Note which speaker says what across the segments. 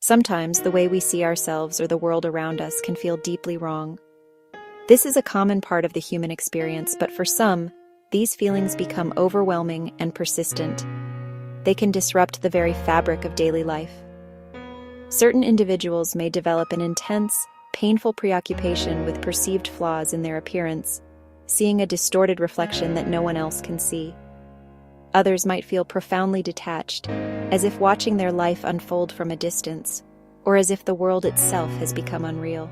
Speaker 1: Sometimes the way we see ourselves or the world around us can feel deeply wrong. This is a common part of the human experience, but for some, these feelings become overwhelming and persistent. They can disrupt the very fabric of daily life. Certain individuals may develop an intense, painful preoccupation with perceived flaws in their appearance, seeing a distorted reflection that no one else can see. Others might feel profoundly detached, as if watching their life unfold from a distance, or as if the world itself has become unreal.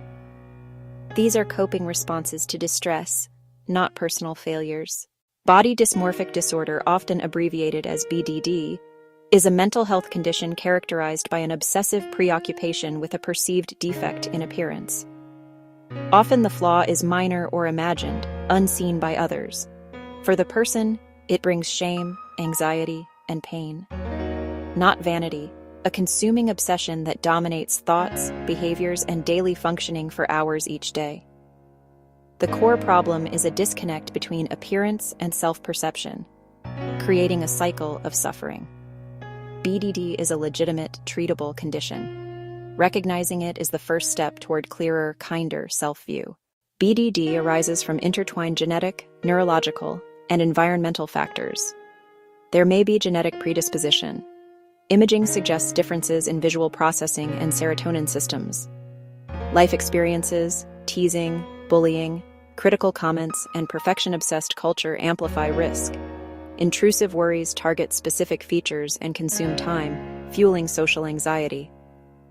Speaker 1: These are coping responses to distress, not personal failures. Body Dysmorphic Disorder, often abbreviated as BDD, is a mental health condition characterized by an obsessive preoccupation with a perceived defect in appearance. Often the flaw is minor or imagined, unseen by others. For the person, it brings shame, anxiety, and pain. Not vanity, a consuming obsession that dominates thoughts, behaviors, and daily functioning for hours each day. The core problem is a disconnect between appearance and self-perception, creating a cycle of suffering. BDD is a legitimate, treatable condition. Recognizing it is the first step toward clearer, kinder self-view. BDD arises from intertwined genetic, neurological, and environmental factors. There may be genetic predisposition. Imaging suggests differences in visual processing and serotonin systems. Life experiences, teasing, bullying, critical comments, and perfection-obsessed culture amplify risk. Intrusive worries target specific features and consume time, fueling social anxiety.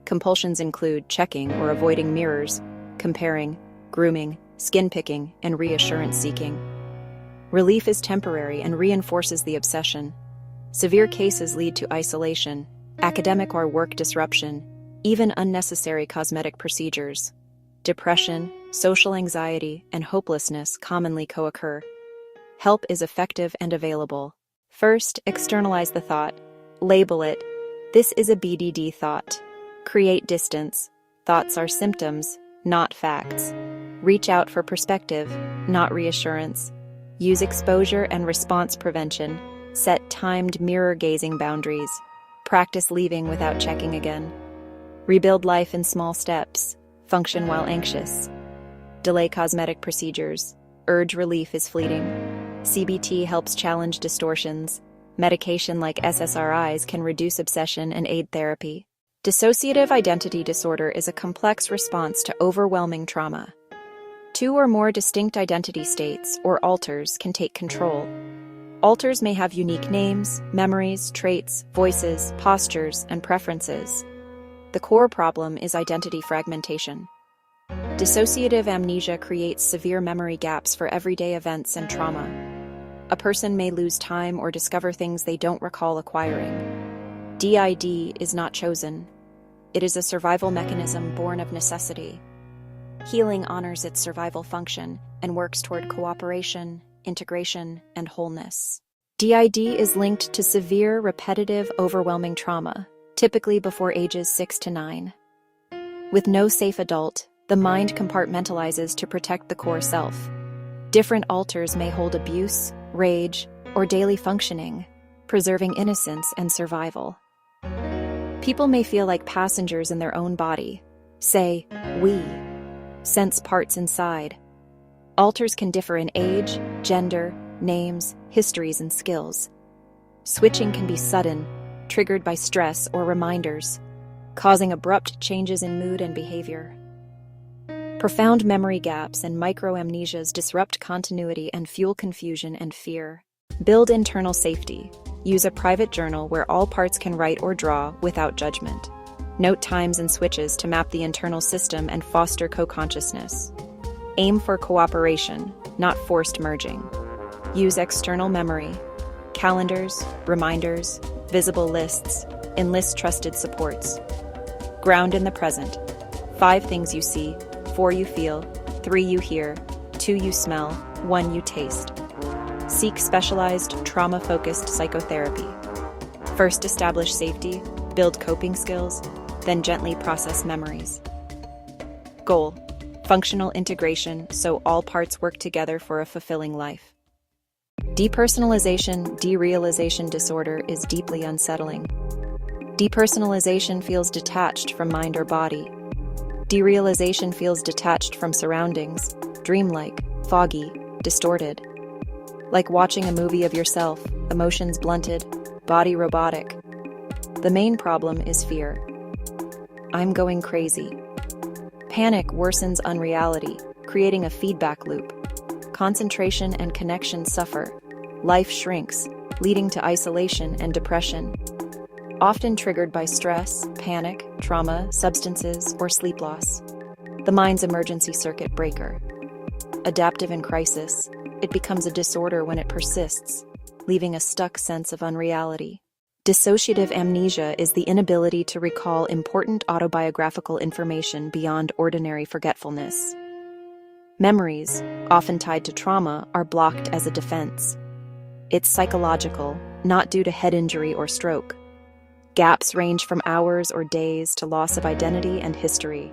Speaker 1: Compulsions include checking or avoiding mirrors, comparing, grooming, skin picking, and reassurance seeking. Relief is temporary and reinforces the obsession. Severe cases lead to isolation, academic or work disruption, even unnecessary cosmetic procedures. Depression, social anxiety, and hopelessness commonly co-occur. Help is effective and available. First, externalize the thought. Label it. This is a BDD thought. Create distance. Thoughts are symptoms, not facts. Reach out for perspective, not reassurance. Use exposure and response prevention. Set timed mirror-gazing boundaries. Practice leaving without checking again. Rebuild life in small steps. Function while anxious. Delay cosmetic procedures. Urge relief is fleeting. CBT helps challenge distortions. Medication like SSRIs can reduce obsession and aid therapy. Dissociative Identity Disorder is a complex response to overwhelming trauma. Two or more distinct identity states, or alters, can take control. Alters may have unique names, memories, traits, voices, postures, and preferences. The core problem is identity fragmentation. Dissociative amnesia creates severe memory gaps for everyday events and trauma. A person may lose time or discover things they don't recall acquiring. DID is not chosen. It is a survival mechanism born of necessity. Healing honors its survival function and works toward cooperation, integration, and wholeness. DID is linked to severe, repetitive, overwhelming trauma, typically before ages 6 to 9. With no safe adult, the mind compartmentalizes to protect the core self. Different alters may hold abuse, rage, or daily functioning, preserving innocence and survival. People may feel like passengers in their own body, say, we, sense parts inside. Alters can differ in age, gender, names, histories, and skills. Switching can be sudden, triggered by stress or reminders, causing abrupt changes in mood and behavior. Profound memory gaps and microamnesias disrupt continuity and fuel confusion and fear. Build internal safety. Use a private journal where all parts can write or draw without judgment. Note times and switches to map the internal system and foster co-consciousness. Aim for cooperation, not forced merging. Use external memory, calendars, reminders, visible lists, enlist trusted supports. Ground in the present. 5 things you see, 4 you feel, 3 you hear, 2 you smell, 1 you taste. Seek specialized, trauma-focused psychotherapy. First establish safety, build coping skills, then gently process memories. Goal: functional integration so all parts work together for a fulfilling life. Depersonalization, Derealization Disorder is deeply unsettling. Depersonalization feels detached from mind or body. Derealization feels detached from surroundings, dreamlike, foggy, distorted. Like watching a movie of yourself, emotions blunted, body robotic. The main problem is fear. I'm going crazy. Panic worsens unreality, creating a feedback loop. Concentration and connection suffer. Life shrinks, leading to isolation and depression. Often triggered by stress, panic, trauma, substances, or sleep loss. The mind's emergency circuit breaker. Adaptive in crisis, it becomes a disorder when it persists, leaving a stuck sense of unreality. Dissociative amnesia is the inability to recall important autobiographical information beyond ordinary forgetfulness. Memories, often tied to trauma, are blocked as a defense. It's psychological, not due to head injury or stroke. Gaps range from hours or days to loss of identity and history.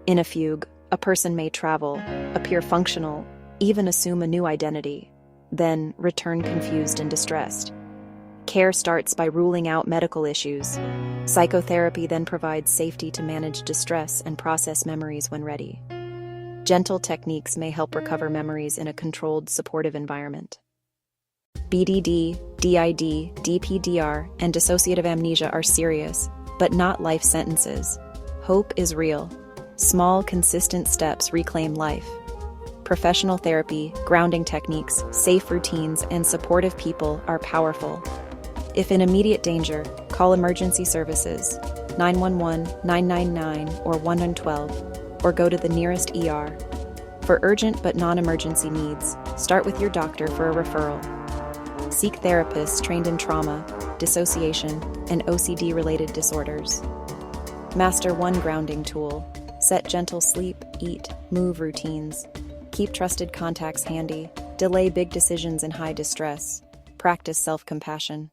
Speaker 1: In a fugue, a person may travel, appear functional, even assume a new identity, then return confused and distressed. Care starts by ruling out medical issues. Psychotherapy then provides safety to manage distress and process memories when ready. Gentle techniques may help recover memories in a controlled, supportive environment. BDD, DID, DPDR, and dissociative amnesia are serious, but not life sentences. Hope is real. Small, consistent steps reclaim life. Professional therapy, grounding techniques, safe routines, and supportive people are powerful. If in immediate danger, call emergency services, 911, 999, or 112, or go to the nearest ER. For urgent but non-emergency needs, start with your doctor for a referral. Seek therapists trained in trauma, dissociation, and OCD-related disorders. Master one grounding tool. Set gentle sleep, eat, move routines. Keep trusted contacts handy. Delay big decisions in high distress. Practice self-compassion.